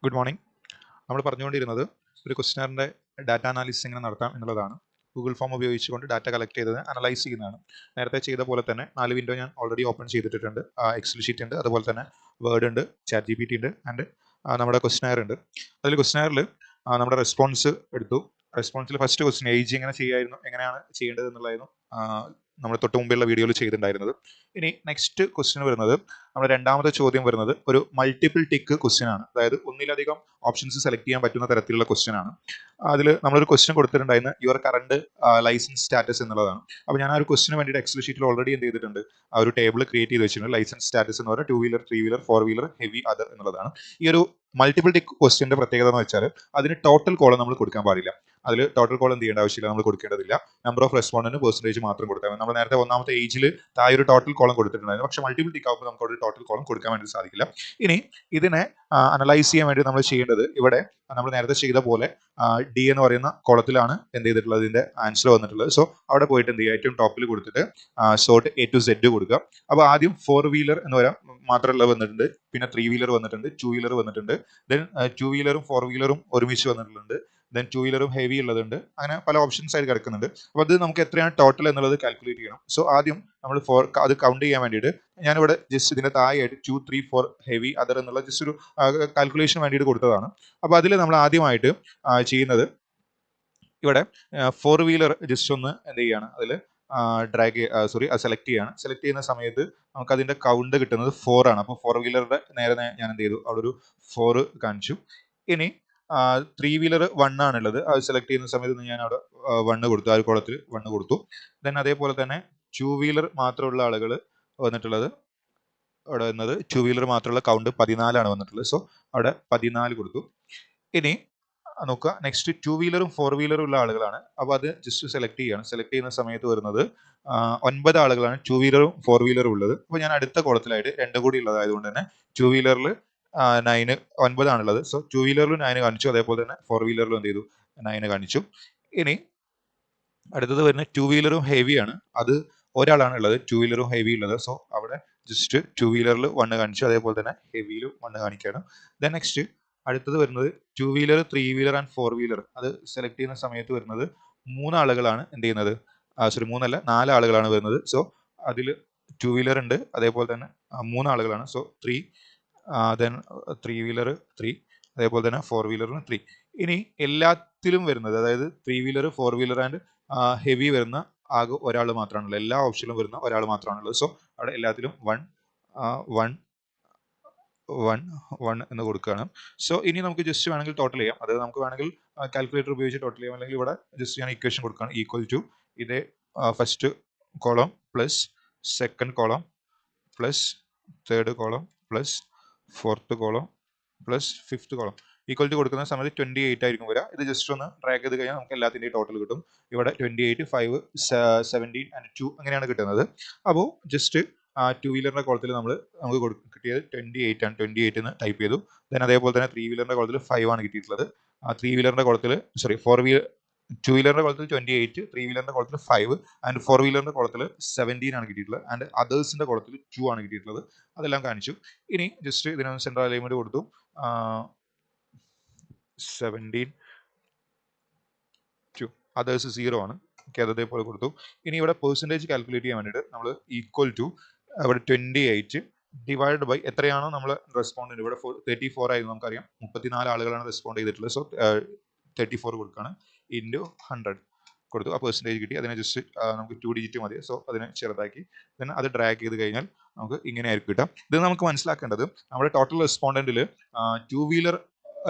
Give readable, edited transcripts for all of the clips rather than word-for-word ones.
Good morning. നമ്മൾ പറഞ്ഞുകൊണ്ടിരുന്നത് ഒരു ക്വസ്റ്റ്യനറിൻ്റെ ഡാറ്റ അനാലിസിസ് എങ്ങനെ നടത്താം എന്നുള്ളതാണ്. ഗൂഗിൾ ഫോം ഉപയോഗിച്ചുകൊണ്ട് ഡാറ്റ കളക്ട് ചെയ്തത് അനലൈസ് ചെയ്യുന്നതാണ്. നേരത്തെ ചെയ്ത പോലെ തന്നെ 4 വിൻഡോ ഞാൻ ഓൾറെഡി ഓപ്പൺ ചെയ്തിട്ടുണ്ട്. എക്സൽ ഷീറ്റ് ഉണ്ട്, അതുപോലെ തന്നെ വേർഡ് ഉണ്ട്, ചാറ്റ് GPT ഉണ്ട്, ആൻഡ് നമ്മുടെ ക്വസ്റ്റ്യനർ ഉണ്ട്. അതിൽ ക്വസ്റ്റ്യനറിൽ നമ്മുടെ റെസ്പോൺസ് എടുത്തു. റെസ്പോൺസിൽ ഫസ്റ്റ് ക്വസ്റ്റ്യൻ ഏജ് എങ്ങനെയാണ് ചെയ്യേണ്ടത് എന്നുള്ളതായിരുന്നു നമ്മൾ തൊട്ട് മുമ്പുള്ള വീഡിയോയിൽ ചെയ്തിട്ടുണ്ടായിരുന്നത്. ഇനി നെക്സ്റ്റ് ക്വസ്റ്റ്യൻ വരുന്നത്, നമ്മുടെ രണ്ടാമത്തെ ചോദ്യം വരുന്നത് ഒരു മൾട്ടിപ്പിൾ ടിക്ക് ക്വസ്റ്റ്യൻ ആണ്. അതായത് ഒന്നിലധികം ഓപ്ഷൻസ് സെലക്ട് ചെയ്യാൻ പറ്റുന്ന തരത്തിലുള്ള ക്വസ്റ്റ്യൻ ആണ്. അതിൽ നമ്മളൊരു ക്വസ്റ്റ്യൻ കൊടുത്തിട്ടുണ്ടായിരുന്ന യുവർ കറണ്ട് ലൈസൻസ് സ്റ്റാറ്റസ് എന്നുള്ളതാണ്. അപ്പോൾ ഞാൻ ആ ഒരു ക്വസ്റ്റിന് വേണ്ടിയിട്ട് എക്സൽ ഷീറ്റിൽ ഓൾറെഡി എന്ത് ചെയ്തിട്ടുണ്ട്, ആ ഒരു ടേബിൾ ക്രിയേറ്റ് ചെയ്ത് വെച്ചിട്ടുണ്ട്. ലൈസൻസ് സ്റ്റാറ്റസ് എന്ന് പറയുന്നത് 2 wheeler, 3 wheeler, 4 wheeler, heavy, other എന്നുള്ളതാണ്. ഈ ഒരു മൾട്ടിപ്പിൾ ടിക്ക് ക്വസ്റ്റ്യൻ്റെ പ്രത്യേകത എന്ന് വെച്ചാൽ അതിന് ടോട്ടൽ കോളം നമ്മൾ കൊടുക്കാൻ പാടില്ല. അതിൽ ടോട്ടൽ കോളം എന്ത് ചെയ്യേണ്ട ആവശ്യമില്ല, നമ്മൾ കൊടുക്കേണ്ടതില്ല. നമ്പർ ഓഫ് റെസ്പോണ്ടന്റ് പെർസെൻറ്റേജ് മാത്രം കൊടുത്താൽ മതി. നമ്മൾ നേരത്തെ ഒന്നാമത്തെ ഏജിൽ താഴെ ഒരു ടോട്ടൽ കോളം കൊടുത്തിട്ടുണ്ടായിരുന്നു. പക്ഷേ മൾട്ടിപ്പിൾ ടിക്ക് ആകുമ്പോൾ നമുക്ക് ഒരു ടോട്ടൽ കോളം കൊടുക്കാൻ വേണ്ടി സാധിക്കില്ല. ഇനി ഇതിനെ അനലൈസ് ചെയ്യാൻ വേണ്ടി നമ്മൾ ചെയ്യേണ്ടത്, ഇവിടെ നമ്മൾ നേരത്തെ ചെയ്ത പോലെ ഡി എന്ന് പറയുന്ന കോളത്തിലാണ് എന്ത് ചെയ്തിട്ടുള്ളത്, ഇതിന്റെ ആൻസർ വന്നിട്ടുള്ളത്. സോ അവിടെ പോയിട്ട് എന്ത് ചെയ്യുക, ഏറ്റവും ടോപ്പിൽ കൊടുത്തിട്ട് സോർട്ട് A to Z കൊടുക്കുക. അപ്പോൾ ആദ്യം 4 വീലർ എന്ന് പറയാം മാത്രമുള്ള വന്നിട്ടുണ്ട്, പിന്നെ 3 വീലർ വന്നിട്ടുണ്ട്, 2 വീലർ വന്നിട്ടുണ്ട്, ദെൻ 2 വീലറും 4 വീലറും ഒരുമിച്ച് വന്നിട്ടുണ്ട്, ദെൻ 2 വീലറും ഹെവി ഉള്ളതുണ്ട്. അങ്ങനെ പല ഓപ്ഷൻസ് ആയിട്ട് കിടക്കുന്നുണ്ട്. അപ്പോൾ അത് നമുക്ക് എത്രയാണ് ടോട്ടൽ എന്നുള്ളത് കാൽക്കുലേറ്റ് ചെയ്യണം. സോ ആദ്യം നമ്മൾ അത് കൗണ്ട് ചെയ്യാൻ വേണ്ടിയിട്ട് ഞാനിവിടെ ജസ്റ്റ് ഇതിന്റെ താഴെയായിട്ട് 2, 3, 4 ഹെവി, അതർ എന്നുള്ള ജസ്റ്റ് ഒരു കാൽക്കുലേഷൻ വേണ്ടിയിട്ട് കൊടുത്തതാണ്. അപ്പോൾ അതിൽ നമ്മൾ ആദ്യമായിട്ട് ചെയ്യുന്നത്, ഇവിടെ 4 വീലർ ജസ്റ്റ് ഒന്ന് എന്ത് ചെയ്യാണ്, അതിൽ സെലക്ട് ചെയ്യാണ്. സെലക്ട് ചെയ്യുന്ന സമയത്ത് നമുക്ക് അതിന്റെ കൗണ്ട് കിട്ടുന്നത് 4 ആണ്. അപ്പോൾ 4 വീലറുടെ നേരെ ഞാൻ എന്ത് ചെയ്തു, അവിടെ ഒരു 4 കാണിച്ചു. ഇനി 3 വീലർ 1 ആണുള്ളത്. അത് സെലക്ട് ചെയ്യുന്ന സമയത്ത് ഞാൻ അവിടെ 1 കൊടുത്തു, ആ ഒരു കോളത്തിൽ 1 കൊടുത്തു. ദെൻ അതേപോലെ തന്നെ 2 വീലർ മാത്രമുള്ള ആളുകൾ വന്നിട്ടുള്ളത്, അവിടെ വന്നത് 2 വീലർ മാത്രമുള്ള കൗണ്ട് 14 ആണ് വന്നിട്ടുള്ളത്. സോ അവിടെ 14 കൊടുത്തു. ഇനി നോക്കുക, നെക്സ്റ്റ് 2 വീലറും 4 വീലറും ഉള്ള ആളുകളാണ്. അപ്പോൾ അത് ജസ്റ്റ് സെലക്ട് ചെയ്യാണ്. സെലക്ട് ചെയ്യുന്ന സമയത്ത് വരുന്നത് 9 ആളുകളാണ് 2 വീലറും 4 വീലറും ഉള്ളത്. അപ്പോൾ ഞാൻ അടുത്ത കോളത്തിലായിട്ട് 2 കൂടി ഉള്ളതായതുകൊണ്ട് തന്നെ 2 വീലറിൽ 9 ആണുള്ളത്. സോ 2 വീലറിൽ 9 കാണിച്ചു, അതേപോലെ തന്നെ 4 വീലറിലും എന്ത് ചെയ്തു, 9 കാണിച്ചു. ഇനി അടുത്തത് വരുന്ന 2 വീലറും ഹെവിയാണ്. അത് ഒരാളാണ് ഉള്ളത് 2 വീലറും ഹെവി ഉള്ളത്. സോ അവിടെ ജസ്റ്റ് 2 വീലറിൽ 1 കാണിച്ചു, അതേപോലെ തന്നെ ഹെവിയിലും 1 കാണിക്കണം. ദെൻ നെക്സ്റ്റ് അടുത്തത് വരുന്നത് 2 വീലർ, 3 വീലർ ആൻഡ് 4 വീലർ. അത് സെലക്ട് ചെയ്യുന്ന സമയത്ത് വരുന്നത് 3 ആളുകളാണ് എന്ത് ചെയ്യുന്നത്, 4 ആളുകളാണ് വരുന്നത്. സോ അതിൽ 2 വീലർ ഉണ്ട്, അതേപോലെ തന്നെ 3 ആളുകളാണ്. സോ 3, ദെൻ 3 വീലർ 3, അതേപോലെ തന്നെ 4 വീലറിന് 3. ഇനി എല്ലാത്തിലും വരുന്നത്, അതായത് 3 വീലർ, 4 വീലർ ആൻഡ് ഹെവി വരുന്ന ആകെ ഒരാൾ മാത്രമാണുള്ളത്. എല്ലാ ഓപ്ഷനിലും വരുന്ന ഒരാൾ മാത്രമാണുള്ളത്. സോ അവിടെ എല്ലാത്തിലും 1 1 1 1 എന്ന് കൊടുക്കുകയാണ്. സോ ഇനി നമുക്ക് ജസ്റ്റ് വേണമെങ്കിൽ ടോട്ടൽ ചെയ്യാം. അതായത് നമുക്ക് വേണമെങ്കിൽ കാൽക്കുലേറ്റർ ഉപയോഗിച്ച് ടോട്ടൽ ചെയ്യാം, അല്ലെങ്കിൽ ഇവിടെ ജസ്റ്റ് ഞാൻ ഇക്വേഷൻ കൊടുക്കുകയാണ്. ഈക്വൽ ടു ഇതേ first column plus second column plus third column plus fourth column plus fifth column equal to കൊടുക്കുന്ന സമയത്ത് 28 ആയിരിക്കും വരിക. ഇത് ജസ്റ്റ് ഒന്ന് ഡ്രാഗ് ചെയ്ത് കഴിഞ്ഞാൽ നമുക്ക് എല്ലാത്തിൻ്റെയും ടോട്ടൽ കിട്ടും. ഇവിടെ 28, 5, 17 ആൻഡ് 2 അങ്ങനെയാണ് കിട്ടുന്നത്. അപ്പോൾ ജസ്റ്റ് 2 വീലറിൻ്റെ കോളത്തിൽ നമുക്ക് കിട്ടിയത് 28 ആണ്. 28 എന്ന് ടൈപ്പ് ചെയ്തു. ദെൻ അതേപോലെ തന്നെ 3 വീലറിൻ്റെ കോളത്തിൽ 5 ആണ് കിട്ടിയിട്ടുള്ളത്. 3 വീലറിൻ്റെ കോളത്തിൽ 2 വീലറിൻ്റെ കോളത്തിൽ 28, 3 വീലറിൻ്റെ കോളത്തിൽ 5 ആൻഡ് 4 വീലറിൻ്റെ കോളത്തിൽ 17 ആണ് കിട്ടിയിട്ടുള്ളത്. ആൻഡ് അതേഴ്സിൻ്റെ കോളത്തിൽ 2 ആണ് കിട്ടിയിട്ടുള്ളത്. അതെല്ലാം കാണിച്ചു. ഇനി ജസ്റ്റ് ഇതിനൊന്ന് സെൻട്രൽ അലൈൻമെന്റ് കൊടുത്തു. 17 2, അതേഴ്സ് 0 ആണ്. ഓക്കെ, അതേപോലെ കൊടുത്തു. ഇനി ഇവിടെ പെർസെൻറ്റേജ് കാൽക്കുലേറ്റ് ചെയ്യാൻ വേണ്ടിയിട്ട് നമ്മൾ ഈക്വൽ ടു ഇവിടെ 28 ഡിവൈഡ് ബൈ എത്രയാണോ നമ്മൾ റെസ്പോണ്ടന്റ്, ഇവിടെ 34 ആയിരുന്നു നമുക്കറിയാം, 34 ആളുകളാണ് റെസ്പോണ്ട് ചെയ്തിട്ടുള്ളത്. സോ 34 കൊടുക്കുകയാണ്, ഇൻറ്റു 100 കൊടുത്തു. ആ പെർസെൻറ്റേജ് കിട്ടി. അതിനെ ജസ്റ്റ് നമുക്ക് 2 ഡിജിറ്റ് മതി. സോ അതിനെ ചെറുതാക്കി then അത് ഡ്രാഗ് ചെയ്ത് കഴിഞ്ഞാൽ നമുക്ക് ഇങ്ങനെ ആയിരിക്കും കിട്ടാം. ഇത് നമുക്ക് മനസ്സിലാക്കേണ്ടത്, നമ്മുടെ ടോട്ടൽ റെസ്പോണ്ടന്റിൽ 2 വീലർ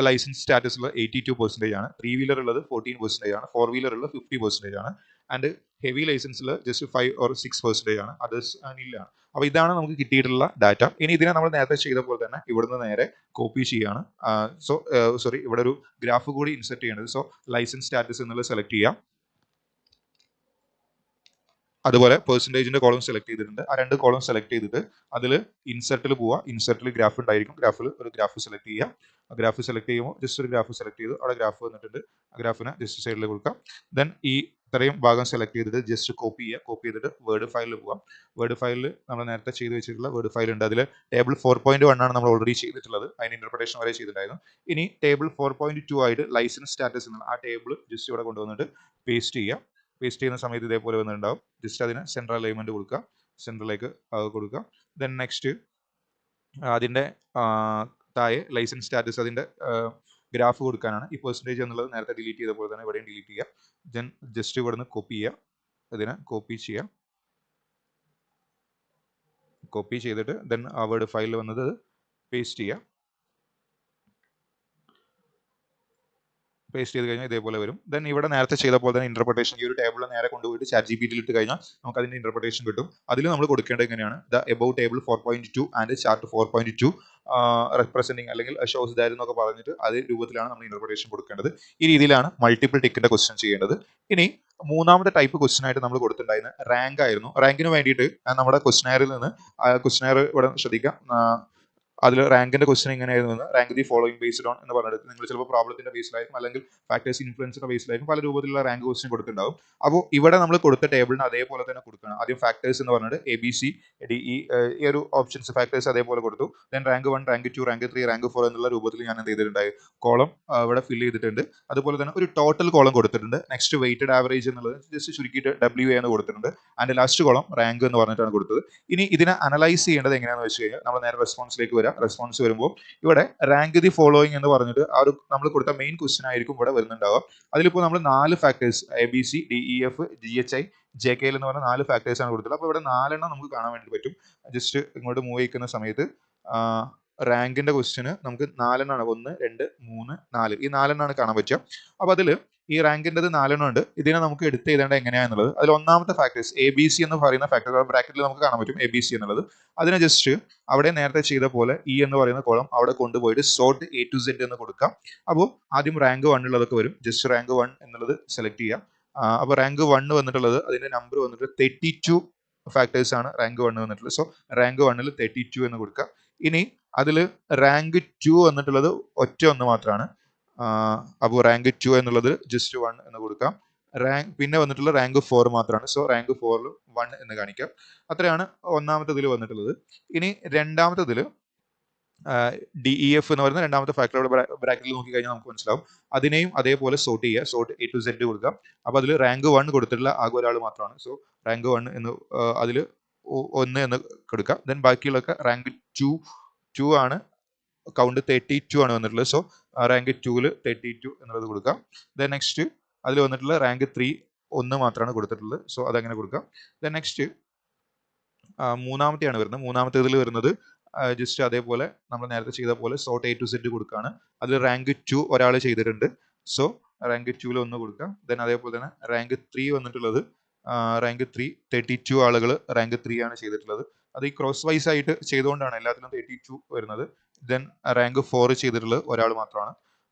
ലൈസൻസ് സ്റ്റാറ്റസ് 82% ആണ്, 3 വീലർ ഉള്ളത് 14% ആണ്, 4 വീലർ ഉള്ളത് 50% ആണ്, ആൻഡ് ഹെവി ലൈസൻസിൽ ജസ്റ്റ് 5 or 6% ആണ്, അതേഴ്സ് ഇല്ല. അപ്പോൾ ഇതാണ് നമുക്ക് കിട്ടിയിട്ടുള്ള ഡാറ്റ. ഇനി ഇതിനെ നമ്മൾ നേരത്തെ ചെയ്ത പോലെ തന്നെ ഇവിടുന്ന് നേരെ കോപ്പി ചെയ്യാണ്. ഇവിടെ ഒരു ഗ്രാഫ് കൂടി ഇൻസെർട്ട് ചെയ്യേണ്ടത്. സോ ലൈസൻസ് സ്റ്റാറ്റസ് എന്നുള്ളത് സെലക്ട് ചെയ്യാം. അതുപോലെ പെർസെൻറ്റേജിന്റെ കോളം സെലക്ട് ചെയ്തിട്ടുണ്ട്. ആ 2 കോളം സെലക്ട് ചെയ്തിട്ട് അതിൽ ഇൻസെർട്ടിൽ പോവുക. ഇൻസെർട്ടിൽ ഗ്രാഫ് ഉണ്ടായിരിക്കും. ഗ്രാഫിൽ ഒരു ഗ്രാഫ് സെലക്ട് ചെയ്യുക. ഗ്രാഫ് സെലക്ട് ചെയ്യുമ്പോൾ ജസ്റ്റ് ഒരു ഗ്രാഫ് സെലക്ട് ചെയ്തു. അവിടെ ഗ്രാഫ് വന്നിട്ടുണ്ട്. ആ ഗ്രാഫിനെ ജസ്റ്റ് സൈഡിൽ കൊടുക്കാം. ദെൻ ഈ ഇത്രയും ഭാഗം സെലക്ട് ചെയ്തിട്ട് ജസ്റ്റ് കോപ്പി ചെയ്യുക. കോപ്പി ചെയ്തിട്ട് വേർഡ് ഫയലിൽ പോകാം. വേർഡ് ഫയലിൽ നമ്മൾ നേരത്തെ ചെയ്ത് വെച്ചിട്ടുള്ള വേർഡ് ഫയൽ ഉണ്ട്. അതിൽ ടേബിൾ 4.1 ആണ് നമ്മൾ ഓൾറെഡി ചെയ്തിട്ടുള്ളത്. അതിന് ഇന്റർപ്രിട്ടേഷൻ വരെ ചെയ്തിട്ടുണ്ടായിരുന്നു. ഇനി ടേബിൾ 4.2 ആയിട്ട് ലൈസൻസ് സ്റ്റാറ്റസ് എന്നുള്ള ആ ടേബിൾ ജസ്റ്റ് ഇവിടെ കൊണ്ടുവന്നിട്ട് പേസ്റ്റ് ചെയ്യുക. പേസ്റ്റ് ചെയ്യുന്ന സമയത്ത് ഇതേപോലെ വന്നിട്ടുണ്ടാവും. ജസ്റ്റ് അതിന് സെൻട്രൽ അലൈൻമെന്റ് കൊടുക്കുക. സെൻട്രലിലേക്ക് കൊടുക്കുക. ദെൻ നെക്സ്റ്റ് അതിൻ്റെ താഴെ ലൈസൻസ് സ്റ്റാറ്റസ് അതിൻ്റെ ഗ്രാഫ് കൊടുക്കാനാണ്. ഈ പെർസെൻറ്റേജ് എന്നുള്ളത് നേരത്തെ ഡിലീറ്റ് ചെയ്ത പോലെ തന്നെ ഇവിടെയും ഡിലീറ്റ് ചെയ്യുക. ദെൻ ജസ്റ്റ് ഇവിടെ നിന്ന് കോപ്പി ചെയ്യുക. ഇതിനെ കോപ്പി ചെയ്യുക. കോപ്പി ചെയ്തിട്ട് ദെൻ ആ വേർഡ് ഫയലിൽ വന്നത് പേസ്റ്റ് ചെയ്യുക. പേസ്റ്റ് ചെയ്ത് കഴിഞ്ഞാൽ ഇതേപോലെ വരും. ദെൻ ഇവിടെ നേരത്തെ ചെയ്ത പോലെ തന്നെ ഇന്റർപ്രിട്ടേഷൻ ഈ ഒരു ടേബിൾ നേരെ കൊണ്ടുപോയിട്ട് ChatGPT ഇട്ട് കഴിഞ്ഞാൽ നമുക്ക് അതിന്റെ ഇന്റർപ്രിട്ടേഷൻ കിട്ടും. അതിൽ നമ്മൾ കൊടുക്കേണ്ടത് എങ്ങനെയാണ്? The above table 4.2 and chart 4.2 representing അല്ലെങ്കിൽ ഷോസ് ദാറ്റ് എന്നൊക്കെ പറഞ്ഞിട്ട് അതേ രൂപത്തിലാണ് നമ്മൾ ഇന്റർപ്രിട്ടേഷൻ കൊടുക്കേണ്ടത്. ഈ രീതിയിലാണ് മൾട്ടിപ്പിൾ ടിക്കിന്റെ ക്വസ്റ്റ്യൻ ചെയ്യേണ്ടത്. ഇനി മൂന്നാമത്തെ ടൈപ്പ് ക്വസ്റ്റ്യൻ ആയിട്ട് നമ്മൾ കൊടുത്തിട്ടുണ്ടായിരുന്ന റാങ്ക് ആയിരുന്നു. റാങ്കിന് വേണ്ടിയിട്ട് നമ്മുടെ ക്വസ്റ്റ്യനറിൽ നിന്ന് ക്വസ്റ്റ്യനർ ഇവിടെ ശ്രദ്ധിക്കാം. അതിൽ റാങ്കിന്റെ ക്വസ്റ്റ്യൻ എങ്ങനെയായിരുന്നു? Rank the following based on എന്ന് പറഞ്ഞിട്ട് നിങ്ങൾ ചിലപ്പോൾ പ്രോബ്ലത്തിന്റെ ബേസിലായിരിക്കും അല്ലെങ്കിൽ ഫാക്ടേഴ്സ് ഇൻഫ്ലുവൻസിന്റെ ബേസിലായിരിക്കും പല രൂപത്തിലുള്ള റാങ്ക് ക്വസ്റ്റ്യൻ കൊടുത്തിട്ടുണ്ടാവും. അപ്പോൾ ഇവിടെ നമ്മൾ കൊടുത്ത ടേബിളിന് അതേപോലെ തന്നെ കൊടുക്കണം. ആദ്യം ഫാക്ടേഴ്സ് എന്ന് പറഞ്ഞിട്ട് ABC DE ഈ ഒരു ഓപ്ഷൻസ് ഫാക്ടേഴ്സ് അതേപോലെ കൊടുത്തു. Then rank 1 rank 2 rank 3 rank 4 എന്നുള്ള രൂപത്തിൽ ഞാൻ എന്ത് ചെയ്തിട്ടുണ്ടായി? കോളം ഇവിടെ ഫില്ല് ചെയ്തിട്ടുണ്ട്. അതുപോലെ തന്നെ ഒരു ടോട്ടൽ കോളം കൊടുത്തിട്ടുണ്ട്. നെക്സ്റ്റ് വെയിറ്റഡ് ആവറേജ് എന്നുള്ളത് ജസ്റ്റ് ചുരുക്കിയിട്ട് WA എന്ന് കൊടുത്തിട്ടുണ്ട്. ആൻഡ് ലാസ്റ്റ് കോളം റാങ്ക് എന്ന് പറഞ്ഞിട്ടാണ് കൊടുത്തത്. ഇനി ഇതിനെ അനലൈസ് ചെയ്യേണ്ടത് എങ്ങനെയാണെന്ന് വെച്ച് കഴിഞ്ഞാൽ നമ്മൾ നേരെ റെസ്പോൺസിലേക്ക് വരാം. റെസ്പോൺസ് വരുമ്പോൾ ഇവിടെ റാങ്ക് ദി ഫോളോയിങ് എന്ന് പറഞ്ഞിട്ട് ആ ഒരു നമ്മൾ കൊടുത്ത മെയിൻ ക്വസ്റ്റ്യൻ ആയിരിക്കും ഇവിടെ വരുന്നുണ്ടാവുക. അതിലിപ്പോൾ നമ്മൾ 4 factors ABC DEF GHI JK എന്ന് പറഞ്ഞ 4 ഫാക്ടേഴ്സ് ആണ് കൊടുത്തത്. അപ്പോൾ ഇവിടെ 4 എണ്ണം നമുക്ക് കാണാൻ വേണ്ടി പറ്റും. ജസ്റ്റ് ഇങ്ങോട്ട് മൂവ് ചെയ്യിക്കുന്ന സമയത്ത് റാങ്കിന്റെ ക്വസ്റ്റ്യന് നമുക്ക് 4 എണ്ണമാണ്. 1 2 3 4 ഈ 4 എണ്ണമാണ് കാണാൻ പറ്റുക. അപ്പോൾ അതിൽ ഈ റാങ്കിൻ്റെത് 4 എണ്ണം ഉണ്ട്. ഇതിനെ നമുക്ക് എടുത്ത് എഴുതേണ്ടത് എങ്ങനെയാണെന്നുള്ളത് അതിൽ ഒന്നാമത്തെ ഫാക്ടേഴ്സ് ABC എന്ന് പറയുന്ന ഫാക്ടർ ബ്രാക്കറ്റിൽ നമുക്ക് കാണാൻ പറ്റും ABC എന്നുള്ളത്. അതിനെ ജസ്റ്റ് അവിടെ നേരത്തെ ചെയ്ത പോലെ E എന്ന് പറയുന്ന കോളം അവിടെ കൊണ്ടുപോയിട്ട് സോർട്ട് A to Z എന്ന് കൊടുക്കാം. അപ്പോൾ ആദ്യം റാങ്ക് 1 ഉള്ളതൊക്കെ വരും. ജസ്റ്റ് റാങ്ക് 1 എന്നുള്ളത് സെലക്ട് ചെയ്യാം. അപ്പോൾ റാങ്ക് 1 വന്നിട്ടുള്ളത് അതിന്റെ നമ്പർ വന്നിട്ട് 32 ഫാക്ടേഴ്സ് ആണ് റാങ്ക് 1 വന്നിട്ടുള്ളത്. സോ റാങ്ക് 1ൽ 32 എന്ന് കൊടുക്കുക. ഇനി അതിൽ റാങ്ക് 2 വന്നിട്ടുള്ളത് ഒറ്റ ഒന്ന് മാത്രമാണ്. അപ്പോൾ റാങ്ക് 2 എന്നുള്ളത് ജസ്റ്റ് 1 എന്ന് കൊടുക്കാം. പിന്നെ വന്നിട്ടുള്ള റാങ്ക് 4 മാത്രമാണ്. സോ റാങ്ക് 4ൽ 1 എന്ന് കാണിക്കാം. അത്രയാണ് ഒന്നാമത്തെ ഇതിൽ വന്നിട്ടുള്ളത്. ഇനി രണ്ടാമത്തതിൽ DEF എന്ന് പറയുന്ന രണ്ടാമത്തെ ഫാക്ടർ അവിടെ ബ്രാക്കറ്റിൽ നോക്കി കഴിഞ്ഞാൽ നമുക്ക് മനസ്സിലാവും. അതിനെയും അതേപോലെ സോർട്ട് ചെയ്യുക. സോർട്ട് A to Z കൊടുക്കാം. അപ്പോൾ അതിൽ റാങ്ക് 1 കൊടുത്തിട്ടുള്ള ആകെ ഒരാൾ മാത്രമാണ്. സോ റാങ്ക് 1 എന്ന് അതിൽ 1 എന്ന് കൊടുക്കുക. ദെൻ ബാക്കിയുള്ളൊക്കെ റാങ്ക് 2 ആണ്. കൗണ്ട് 32 ആണ് വന്നിട്ടുള്ളത്. സോ റാങ്ക് 2ൽ 32 എന്നുള്ളത് കൊടുക്കാം. ദെൻ നെക്സ്റ്റ് അതിൽ വന്നിട്ടുള്ള റാങ്ക് 3 1 മാത്രമാണ് കൊടുത്തിട്ടുള്ളത്. സോ അതങ്ങനെ കൊടുക്കാം. ദെൻ നെക്സ്റ്റ് മൂന്നാമത്തെയാണ് വരുന്നത്. മൂന്നാമത്തെ ഇതിൽ വരുന്നത് ജസ്റ്റ് അതേപോലെ നമ്മൾ നേരത്തെ ചെയ്ത പോലെ സോർട്ട് A to Z കൊടുക്കുകയാണ്. അതിൽ റാങ്ക് 2 ഒരാൾ ചെയ്തിട്ടുണ്ട്. സോ റാങ്ക് 2ൽ 1 കൊടുക്കാം. ദെൻ അതേപോലെ തന്നെ റാങ്ക് 3 വന്നിട്ടുള്ളത് റാങ്ക് 3 32 ആളുകൾ റാങ്ക് 3 ആണ് ചെയ്തിട്ടുള്ളത്. അത് ഈ ക്രോസ് വൈസ് ആയിട്ട് ചെയ്തുകൊണ്ടാണ് എല്ലാത്തിലും 32 വരുന്നത്. ദെൻ റാങ്ക് 4 ചെയ്തിട്ടുള്ളത് ഒരാൾ മാത്രമാണ്.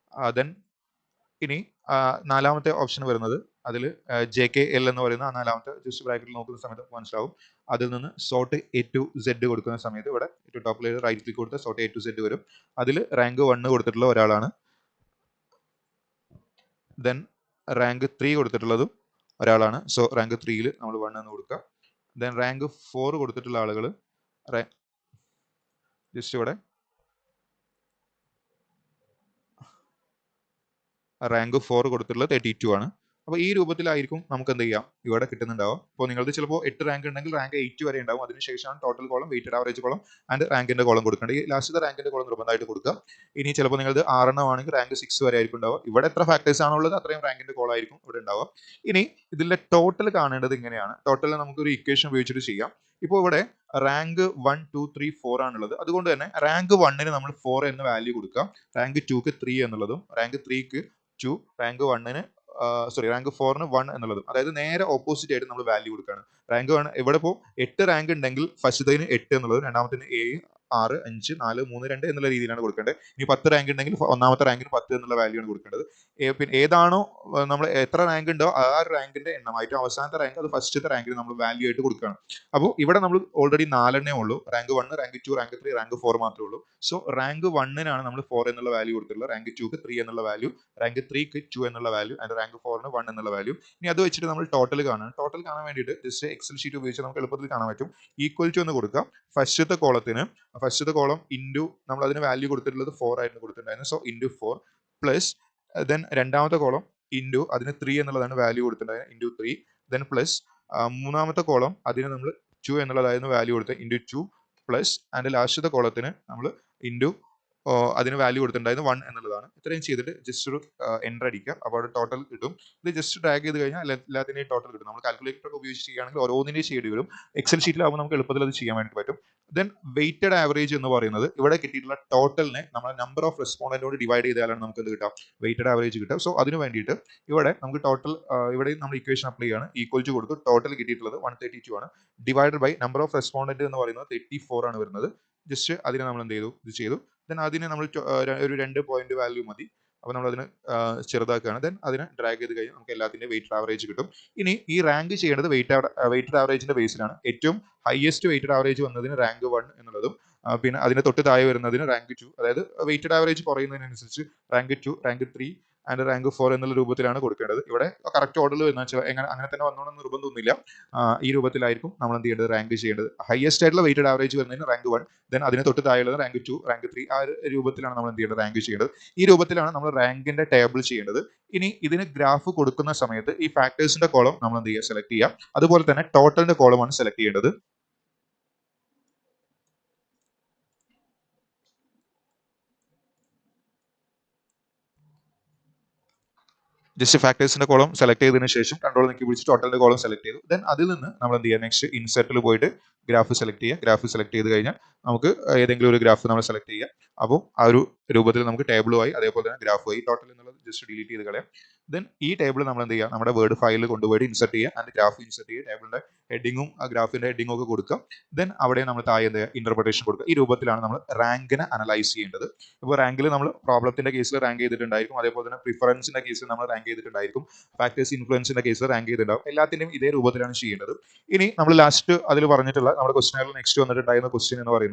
ദെൻ ഇനി നാലാമത്തെ ഓപ്ഷൻ വരുന്നത് അതിൽ JKL എന്ന് പറയുന്ന ആ നാലാമത്തെ ജസ്റ്റ് ബ്രാക്കറ്റിൽ നോക്കുന്ന സമയത്ത് മനസ്സിലാവും. അതിൽ നിന്ന് സോർട്ട് A to Z കൊടുക്കുന്ന സമയത്ത് ഇവിടെ ഏറ്റവും ടോപ്പിൽ റൈറ്റ് ക്ലിക്ക് കൊടുത്ത സോർട്ട് A to Z വരും. അതിൽ റാങ്ക് 1 കൊടുത്തിട്ടുള്ള ഒരാളാണ്. ദെൻ റാങ്ക് 3 കൊടുത്തിട്ടുള്ളതും ഒരാളാണ്. സോ റാങ്ക് 3ൽ നമ്മൾ 1 എന്ന് കൊടുക്കുക. ദെൻ റാങ്ക് 4 കൊടുത്തിട്ടുള്ള ആളുകൾ ജസ്റ്റ് ഇവിടെ റാങ്ക് 4 കൊടുത്തിട്ടുള്ളത് 32 ആണ്. അപ്പോൾ ഈ രൂപത്തിലായിരിക്കും നമുക്ക് എന്ത് ചെയ്യാം ഇവിടെ കിട്ടുന്നുണ്ടാവും. അപ്പോൾ നിങ്ങൾക്ക് ചിലപ്പോൾ 8 റാങ്ക് ഉണ്ടെങ്കിൽ റാങ്ക് 8 വരെ ഉണ്ടാവും. അതിനുശേഷമാണ് total column weighted average column and റാങ്കിന്റെ കോളം കൊടുക്കേണ്ടത്. ഈ ലാസ്റ്റത്തെ റാങ്കിന്റെ കോളം നിർബന്ധമായിട്ട് കൊടുക്കുക. ഇനി ചിലപ്പോൾ നിങ്ങളത് 6 എണ്ണം ആണെങ്കിൽ റാങ്ക് 6 വരെ ആയിരിക്കും ഉണ്ടാവുക. ഇവിടെ എത്ര ഫാക്ടേഴ്സ് ആണുള്ളത് അത്രയും റാങ്കിന്റെ കോളം ആയിരിക്കും ഇവിടെ ഉണ്ടാവുക. ഇനി ഇതിന്റെ ടോട്ടൽ കാണേണ്ടത് ഇങ്ങനെയാണ്. ടോട്ടൽ നമുക്കൊരു ഇക്വേഷൻ ഉപയോഗിച്ചിട്ട് ചെയ്യാം. ഇപ്പോൾ ഇവിടെ റാങ്ക് 1 2 3 4 ആണുള്ളത്. അതുകൊണ്ട് തന്നെ റാങ്ക് 1ന് നമ്മൾ 4 എന്ന വാല്യൂ കൊടുക്കാം. റാങ്ക് 2ക്ക് 3 എന്നുള്ളതും റാങ്ക് 3ക്ക് 2 റാങ്ക് 1ന് റാങ്ക് 4ന് 1 എന്നുള്ളതും അതായത് നേരെ ഓപ്പോസിറ്റ് ആയിട്ട് നമ്മൾ വാല്യൂ കൊടുക്കുകയാണ്. റാങ്ക് 1 ഇവിടെ ഇപ്പോൾ 8 റാങ്ക് ഉണ്ടെങ്കിൽ ഫസ്റ്റത്തേന് 8 എന്നുള്ളത്, രണ്ടാമത്തേന് 7, 6, 5, 4, 3, 2 എന്നുള്ള രീതിയിലാണ് കൊടുക്കേണ്ടത്. ഇനി 10 റാങ്ക് ഉണ്ടെങ്കിൽ ഒന്നാമത്തെ റാങ്കിന് 10 എന്നുള്ള വാല്യൂ ആണ് കൊടുക്കേണ്ടത്. പിന്നെ ഏതാണോ നമ്മൾ എത്ര റാങ്ക് ഉണ്ടോ ആ റാങ്കിന്റെ എണ്ണമായിട്ട് അവസാനത്തെ റാങ്ക് അത് ഫസ്റ്റത്തെ റാങ്കിന് നമ്മൾ വാല്യൂ ആയിട്ട് കൊടുക്കുകയാണ്. അപ്പോൾ ഇവിടെ നമ്മൾ ഓൾറെഡി 4 ഉള്ളൂ. റാങ്ക് 1, റാങ്ക് 2, റാങ്ക് 3, റാങ്ക് 4 മാത്രമേ ഉള്ളൂ. സോ റാങ്ക് 1-നാണ് നമ്മൾ 4 എന്നുള്ള വാല്യൂ കൊടുത്തിട്ടുള്ളത്, റാങ്ക് 2ക്ക് 3 എന്നുള്ള വാല്യൂ, റാങ്ക് 3ക്ക് 2 എന്നുള്ള വാല്യൂ, ആൻഡ് റാങ്ക് 4ന് 1 എന്നുള്ള വാല്യൂ. ഇനി അത് വെച്ചിട്ട് നമ്മൾ ടോട്ടൽ കാണാൻ വേണ്ടിയിട്ട് ജസ്റ്റ് എക്സൽ ഷീറ്റ് ഉപയോഗിച്ച് നമുക്ക് എളുപ്പത്തിൽ കാണാൻ പറ്റും. ഈക്വൽ ടു എന്ന് കൊടുക്കാം. ഫസ്റ്റത്തെ കോളം ഇൻറ്റു നമ്മൾ അതിന് വാല്യൂ കൊടുത്തിട്ടുള്ളത് 4 ആയിരുന്നു കൊടുത്തിട്ടുണ്ടായിരുന്നു. സോ ഇൻറ്റു 4 പ്ലസ് ദെൻ രണ്ടാമത്തെ കോളം ഇൻറ്റു അതിന് 3 എന്നുള്ളതാണ് വാല്യൂ കൊടുത്തിട്ടുണ്ടായിരുന്നത്, ഇൻറ്റു 3 ദെൻ പ്ലസ് മൂന്നാമത്തെ കോളം അതിന് നമ്മൾ 2 എന്നുള്ളതായിരുന്നു വാല്യൂ കൊടുത്തത്, ഇൻറ്റു 2 പ്ലസ് ആൻഡ് ലാസ്റ്റത്തെ കോളത്തിന് നമ്മൾ ഇൻറ്റു അതിന് വാല്യൂ കൊടുത്തിട്ടുണ്ടായിരുന്നു 1 എന്നുള്ളതാണ്. ഇത്രയും ചെയ്തിട്ട് ജസ്റ്റ് ഒരു എൻ്റർ അടിക്കുക. അപ്പോൾ അവിടെ ടോട്ടൽ കിട്ടും. ഇത് ജസ്റ്റ് ഡ്രാഗ് ചെയ്ത് കഴിഞ്ഞാൽ എല്ലാത്തിൻ്റെയും ടോട്ടൽ കിട്ടും. നമ്മൾ കാൽക്കുലേറ്റർ ഒക്കെ ഉപയോഗിച്ച് ചെയ്യുകയാണെങ്കിൽ ഓരോന്നിൻ്റെയും ചെയ്യേണ്ടി വരും. എക്സൽ ഷീറ്റിലാവുമ്പോൾ നമുക്ക് എളുപ്പത്തിൽ അത് ചെയ്യാൻ വേണ്ടി പറ്റും. ദെൻ വെയ്റ്റഡ് ആവറേജ് എന്ന് പറയുന്നത് ഇവിടെ കിട്ടിയിട്ടുള്ള ടോട്ടലിനെ നമ്മൾ നമ്പർ ഓഫ് റെസ്പോണ്ടന്റോട് ഡിവൈഡ് ചെയ്താലാണ് നമുക്ക് എന്ത് കിട്ടാം, വെയ്റ്റഡ് ആവറേജ് കിട്ടുക. സോ അതിന് വേണ്ടിയിട്ട് ഇവിടെ നമുക്ക് ടോട്ടൽ ഇവിടെ നമ്മൾ ഇക്വേഷൻ അപ്ലൈ ചെയ്യാണ്. ഈക്വൽ ടു കൊടുത്തു. ടോട്ടൽ കിട്ടിയിട്ടുള്ളത് 132 ആണ്. Divided by number of respondent എന്ന് പറയുന്നത് 34 ആണ് വരുന്നത്. ജസ്റ്റ് അതിനെ നമ്മൾ എന്ത് ചെയ്തു, ഇത് ചെയ്തു. ദെൻ അതിനെ നമ്മൾ ഒരു 2 പോയിന്റ് വാല്യൂ മതി. അപ്പോൾ നമ്മൾ അതിന് ചെറുതാക്കുകയാണ്. ദെൻ അതിനെ ഡ്രാഗ് ചെയ്ത് കഴിഞ്ഞാൽ നമുക്ക് എല്ലാത്തിൻ്റെയും വെയ്റ്റഡ് ആവറേജ് കിട്ടും. ഇനി ഈ റാങ്ക് ചെയ്യേണ്ടത് വെയ്റ്റഡ് ആവറേജിന്റെ ബേസിലാണ്. ഏറ്റവും ഹയസ്റ്റ് വെയ്റ്റഡ് ആവറേജ് വന്നതിന് റാങ്ക് 1 എന്നുള്ളതും പിന്നെ അതിന് തൊട്ട് താഴെ വരുന്നതിന് റാങ്ക് 2, അതായത് വെയ്റ്റഡ് ആവറേജ് കുറയുന്നതിനനുസരിച്ച് റാങ്ക് 2, റാങ്ക് 3 ആൻഡ് റാങ്ക് 4 എന്നുള്ള രൂപത്തിലാണ് കൊടുക്കേണ്ടത്. ഇവിടെ കറക്റ്റ് ഓർഡറിൽ വരുന്ന അങ്ങനെ തന്നെ വന്നോണമെന്ന് നിർബന്ധമൊന്നുമില്ല. ഈ രൂപത്തിലായിരിക്കും നമ്മൾ എന്ത് ചെയ്യേണ്ടത്, റാങ്ക് ചെയ്യേണ്ടത്. ഹയസ്റ്റ് ആയിട്ടുള്ള വെയ്റ്റഡ് ആവറേജ് വരുന്നതിന് റാങ്ക് 1, ദെൻ അതിന് തൊട്ട് താഴെയുള്ളത് റാങ്ക് 2, റാങ്ക് 3, ആ ഒരു രൂപത്തിലാണ് നമ്മൾ എന്ത് ചെയ്യേണ്ടത്, റാങ്ക് ചെയ്യേണ്ടത്. ഈ രൂപത്തിലാണ് നമ്മൾ റാങ്കിന്റെ ടേബിൾ ചെയ്യേണ്ടത്. ഇനി ഇതിന് ഗ്രാഫ് കൊടുക്കുന്ന സമയത്ത് ഈ ഫാക്ടേഴ്സിന്റെ കോളം നമ്മൾ എന്ത് ചെയ്യുക, സെലക്ട് ചെയ്യുക. അതുപോലെ തന്നെ ടോട്ടലിന്റെ കോളമാണ് സെലക്ട് ചെയ്യേണ്ടത്. ജസ്റ്റ് ഫാക്ടേഴ്സിന്റെ കോളം സെലക്ട് ചെയ്തതിനു ശേഷം കൺട്രോൾ നീക്കി പിടിച്ച് ടോട്ടലിന്റെ കോളം സെലക്ട് ചെയ്തു. ദെൻ അതിൽ നിന്ന് നമ്മൾ എന്ത് ചെയ്യുക, നെക്സ്റ്റ് ഇൻസെർട്ടിൽ പോയിട്ട് ഗ്രാഫ് സെലക്ട് ചെയ്യുക. ഗ്രാഫ് സെലക്ട് ചെയ്ത് കഴിഞ്ഞാൽ നമുക്ക് ഏതെങ്കിലും ഒരു ഗ്രാഫ് നമ്മൾ സെലക്ട് ചെയ്യുക. അപ്പോൾ ആ ഒരു രൂപത്തിൽ നമുക്ക് ടേബിളുമായി അതേപോലെ തന്നെ ഗ്രാഫുമായി ടോട്ടൽ എന്നുള്ളത് ജസ്റ്റ് ഡിലീറ്റ് ചെയ്ത് കളയാം. ദെൻ ഈ ടേബിൾ നമ്മൾ എന്ത് ചെയ്യുക, നമ്മുടെ വേർഡ് ഫയലിൽ കൊണ്ടുപോയി ഇൻസെർട്ട് ചെയ്യുക ആൻഡ് ഗ്രാഫ് ഇൻസെർട്ട് ചെയ്യുക. ടേബിളിന്റെ ഹെഡിങ്ങും ആ ഗ്രാഫിന്റെ ഹെഡിങ്ങും ഒക്കെ കൊടുക്കുക. ദെൻ അവിടെ നമ്മൾ താഴെ എന്ത് ചെയ്യുക, ഇന്റർപ്രിട്ടേഷൻ കൊടുക്കുക. ഈ രൂപത്തിലാണ് നമ്മൾ റാങ്കിനെ അനലൈസ് ചെയ്യേണ്ടത്. ഇപ്പോൾ റാങ്കിൽ നമ്മൾ പ്രോബ്ലത്തിന്റെ കേസിൽ റാങ്ക് ചെയ്തിട്ടുണ്ടായിരിക്കും, അതേപോലെ തന്നെ പ്രിഫറൻസിന്റെ കേസിൽ നമ്മൾ റാങ്ക് ചെയ്തിട്ടുണ്ടായിരിക്കും, ഫാക്ടേഴ്സ് ഇൻഫ്ലുവൻസിന്റെ കേസിൽ റാങ്ക് ചെയ്തിട്ടുണ്ടാവും. എല്ലാത്തിന്റെയും ഇതേ രൂപത്തിലാണ് ചെയ്യേണ്ടത്. ഇനി നമ്മൾ ലാസ്റ്റ് അതിൽ പറഞ്ഞിട്ടുള്ള നമ്മുടെ ക്വസ്റ്റ്യനിൽ നെക്സ്റ്റ് വന്നിട്ടുണ്ടായിരുന്ന ക്വസ്റ്റ്യൻ എന്ന് പറയുന്നത്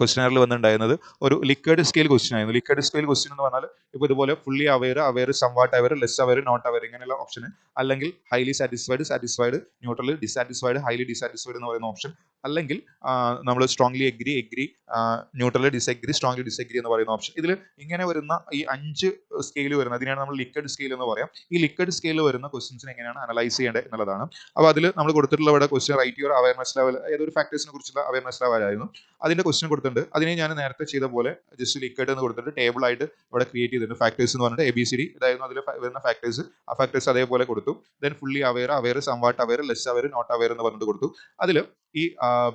ക്വസ്റ്റ്യനറിൽ വന്നിട്ടുണ്ടായിരുന്നത് ഒരു ലിക്വിഡ് സ്കെയിൽ ക്വസ്റ്റ്യൻ ആയിരുന്നു. ലിക്വിഡ് സ്കെയിൽ ക്വസ്റ്റ്യൻ എന്ന് പറഞ്ഞാൽ ഇപ്പോൾ ഇതുപോലെ fully aware, somewhat aware, less aware, not aware ഇങ്ങനെയുള്ള ഓപ്ഷൻ, അല്ലെങ്കിൽ highly satisfied, neutrally dissatisfied, highly dissatisfied എന്ന് പറയുന്ന ഓപ്ഷൻ, അല്ലെങ്കിൽ നമ്മൾ strongly agree, neutrally disagree, strongly disagree എന്ന് പറയുന്ന ഓപ്ഷൻ. ഇതിൽ ഇങ്ങനെ വരുന്ന ഈ 5 സ്കെയിൽ വരുന്നത് അതിനെയാണ് നമ്മൾ ലിക്വിഡ് സ്കെയിൽ എന്ന് പറയാം. ഈ ലിക്വിഡ് സ്കെയിൽ വരുന്ന ക്വസ്റ്റ്യൻസിനെ എങ്ങനെയാണ് അനലൈസ് ചെയ്യേണ്ടത് എന്നുള്ളതാണ്. അപ്പോൾ അതിൽ നമ്മൾ കൊടുത്തിട്ടുള്ള ഇവിടെ question write your awareness level, ഏതൊരു ഫാക്ടേഴ്സിനെ കുറിച്ചുള്ള അവയർനെസ് ലെവൽ ആയിരുന്നു. അതിന്റെ ക്വസ്റ്റ്യൻ കൊടുത്തിട്ടുണ്ട്. അതിനെ ഞാൻ നേരത്തെ ചെയ്ത പോലെ ജസ്റ്റ് ലിക്വിഡ് എന്ന് കൊടുത്തിട്ട് ടേബിൾ ആയിട്ട് ഇവിടെ ക്രിയേറ്റ് ചെയ്തിട്ടുണ്ട്. ഫാക്ടേഴ്സ് എന്ന് പറഞ്ഞിട്ട് ABCD ഇതായിരുന്നു അതിൽ വരുന്ന ഫാക്ടേഴ്സ്. ആ ഫാക്ടേഴ്സ് അതേപോലെ കൊടുത്തു. Then fully aware, somewhat aware, less aware, not aware എന്ന് പറഞ്ഞിട്ട് കൊടുത്തു. അതിൽ ഈ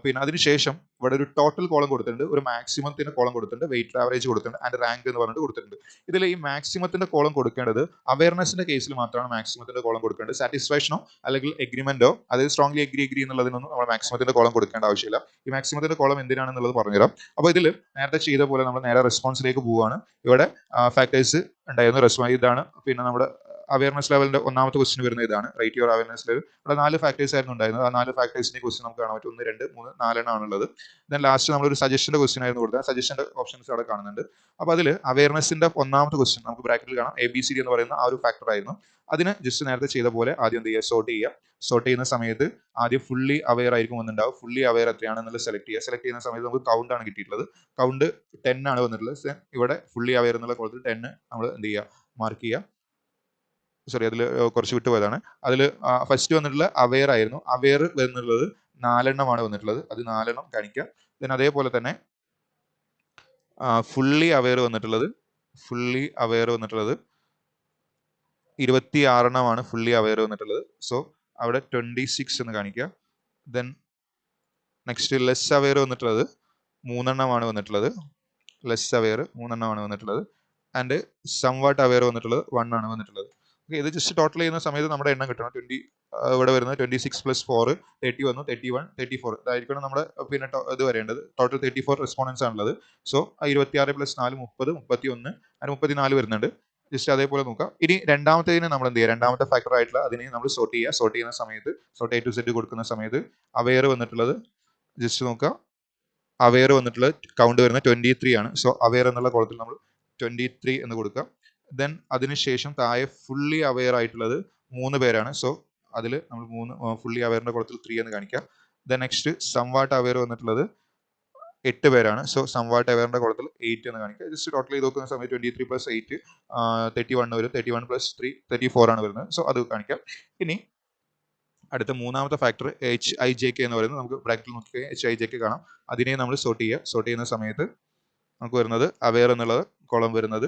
പിന്നെ അതിനുശേഷം ഇവിടെ ഒരു ടോട്ടൽ കോളം കൊടുത്തിട്ടുണ്ട്, ഒരു മാക്സിമത്തിന്റെ കോളം കൊടുത്തിട്ടുണ്ട്, വെയ്റ്റഡ് ആവറേജ് കൊടുത്തിട്ടുണ്ട്, ആൻഡ് റാങ്ക് എന്ന് പറഞ്ഞിട്ട് കൊടുത്തിട്ടുണ്ട്. ഇതിൽ ഈ മാക്സിമത്തിന്റെ കോളം കൊടുക്കേണ്ടത് അവയർനെസിന്റെ കേസിൽ മാത്രമാണ് മാക്സിമത്തിന്റെ കോളം കൊടുക്കേണ്ടത്. സാറ്റിസ്ഫാക്ഷനോ അല്ലെങ്കിൽ എഗ്രിമെന്റോ, അതായത് സ്ട്രോങ്ലി എഗ്രി എന്നുള്ളതിനൊന്നും നമ്മൾ മാക്സിമത്തിന്റെ കോളം കൊടുക്കേണ്ട ആവശ്യമില്ല. ഈ മാക്സിമത്തിന്റെ കോളം എന്തിനാണെന്നുള്ളത് പറഞ്ഞുതരാം. അപ്പോൾ ഇതിൽ നേരത്തെ ചെയ്ത പോലെ നമ്മൾ നേരെ റെസ്പോൺസിലേക്ക് പോവുകയാണ്. ഇവിടെ ഫാക്ടേഴ്സ് ഉണ്ടായിരുന്നു. റെസ്പോൺസ് ഇതാണ്. പിന്നെ നമ്മുടെ അവയർനെസ് ലെവലിന്റെ ഒന്നാമത്തെ ക്വസ്റ്റ്യൻ വരുന്ന ഇതാണ്, റേറ്റ് യുവർ അവയർനെസ് ലെവൽ. ഇവിടെ 4 ഫാക്ടേഴ്സ് ആയിരുന്നു ഉണ്ടായിരുന്നത്. ആ 4 ഫാക്ടേഴ്സിന്റെ ക്വസ്റ്റ്യൻ നമുക്ക് കാണാൻ പറ്റും. 1, 2, 3, 4 എണ്ണം ആണുള്ളത്. ദെൻ ലാസ്റ്റ് നമ്മളൊരു സജഷന്റെ ക്വസ്റ്റ്യൻ ആയിരുന്നു കൊടുത്തത്. സജഷന്റെ ഓപ്ഷൻസ് അവിടെ കാണുന്നുണ്ട്. അപ്പോൾ അതിൽ അവയർനെസിന്റെ ഒന്നാമത്തെ ക്വസ്റ്റ്യൻ നമുക്ക് ബ്രാക്കറ്റിൽ കാണാം, ABCD എന്ന് പറയുന്ന ആ ഒരു ഫാക്ടർ ആയിരുന്നു. അതിന് ജസ്റ്റ് നേരത്തെ ചെയ്ത പോലെ ആദ്യം എന്ത് ചെയ്യുക, സോർട്ട് ചെയ്യുക. സോർട്ട് ചെയ്യുന്ന സമയത്ത് ആദ്യം ഫുള്ളി അവെയർ ആയിരിക്കും വന്നിട്ടുണ്ടാവും. ഫുള്ളി അവെയർ എത്രയാണെന്നുള്ളത് സെലക്ട് ചെയ്യുക. സെലക്ട് ചെയ്യുന്ന സമയത്ത് നമുക്ക് കൗണ്ട് ആണ് കിട്ടിയിട്ടുള്ളത്. കൗണ്ട് 10 ആണ് വന്നിട്ടുള്ളത്. ഇവിടെ ഫുള്ളി അവെയർ എന്നുള്ള കോളത്തിൽ 10 നമ്മൾ എന്ത് ചെയ്യുക, മാർക്ക് ചെയ്യുക. സോറി, അതിൽ കുറച്ച് വിട്ടുപോയതാണ്. അതിൽ ഫസ്റ്റ് വന്നിട്ടുള്ള അവെയർ ആയിരുന്നു. അവെയർ വരുന്നുള്ളത് 4 എണ്ണമാണ് വന്നിട്ടുള്ളത്. അത് 4 എണ്ണം കാണിക്കുക. ദെൻ അതേപോലെ തന്നെ ഫുള്ളി അവെയർ വന്നിട്ടുള്ളത് 26 എണ്ണമാണ് ഫുള്ളി അവെയർ വന്നിട്ടുള്ളത്. സോ അവിടെ 26 എന്ന് കാണിക്കുക. ദെൻ നെക്സ്റ്റ് ലെസ് അവെയർ വന്നിട്ടുള്ളത് 3 എണ്ണമാണ് വന്നിട്ടുള്ളത്. ലെസ് അവെയർ 3 എണ്ണമാണ് വന്നിട്ടുള്ളത്. ആൻഡ് സംവാട്ട് അവെയർ വന്നിട്ടുള്ളത് 1 ആണ് വന്നിട്ടുള്ളത്. ഓക്കെ, ഇത് ജസ്റ്റ് ടോട്ടൽ ചെയ്യുന്ന സമയത്ത് നമ്മുടെ എണ്ണം കിട്ടണം. ഇവിടെ വരുന്നത് 26 + 4 30 വന്നു, 31 34 ഇതായിരിക്കണം നമ്മുടെ പിന്നെ ഇത് വരേണ്ടത്. ടോട്ടൽ 34 റെസ്പോണ്ടൻസ് ആണുള്ളത്. സോ 26 + 4 30 31 അതിന് 34 വരുന്നുണ്ട്. ജസ്റ്റ് അതേപോലെ നോക്കാം. ഇനി രണ്ടാമത്തേതിന് നമ്മൾ എന്ത് ചെയ്യുക, രണ്ടാമത്തെ ഫാക്ടർ ആയിട്ടുള്ള അതിനെ നമ്മൾ സോർട്ട് ചെയ്യുക. സോർട്ട് ചെയ്യുന്ന സമയത്ത് സോർട്ട് A to Z കൊടുക്കുന്ന സമയത്ത് അവെയർ വന്നിട്ടുള്ളത് ജസ്റ്റ് നോക്കുക. അവെയർ വന്നിട്ടുള്ളത് കൗണ്ട് വരുന്നത് 23 ആണ്. സോ അവെയർ എന്നുള്ള കോളത്തിൽ നമ്മൾ 23 എന്ന് കൊടുക്കുക. ദെൻ അതിനുശേഷം താഴെ ഫുള്ളി അവെയർ ആയിട്ടുള്ളത് 3 പേരാണ്. സോ അതിൽ നമ്മൾ 3 ഫുള്ളി അവെയറിന്റെ കുളത്തിൽ 3 എന്ന് കാണിക്കുക. ദെൻ നെക്സ്റ്റ് സംവാട്ട് അവെയർ വന്നിട്ടുള്ളത് 8 പേരാണ്. സോ സംവാട്ട് അവെയറിന്റെ കുളത്തിൽ 8 എന്ന് കാണിക്കുക. ജസ്റ്റ് ടോട്ടൽ ചെയ്ത് നോക്കുന്ന സമയത്ത് 23 + 8 31 വരും. 31 + 3 34 ആണ് വരുന്നത്. സോ അത് കാണിക്കാം. ഇനി അടുത്ത മൂന്നാമത്തെ ഫാക്ടർ HIJK എന്ന് പറയുന്നത് നമുക്ക് ബ്രാക്കറ്റിൽ നോക്കി HIJK കാണാം. അതിനെ നമ്മൾ സോർട്ട് ചെയ്യുക. സോർട്ട് ചെയ്യുന്ന സമയത്ത് നമുക്ക് വരുന്നത് അവെയർ എന്നുള്ള കോളം വരുന്നത്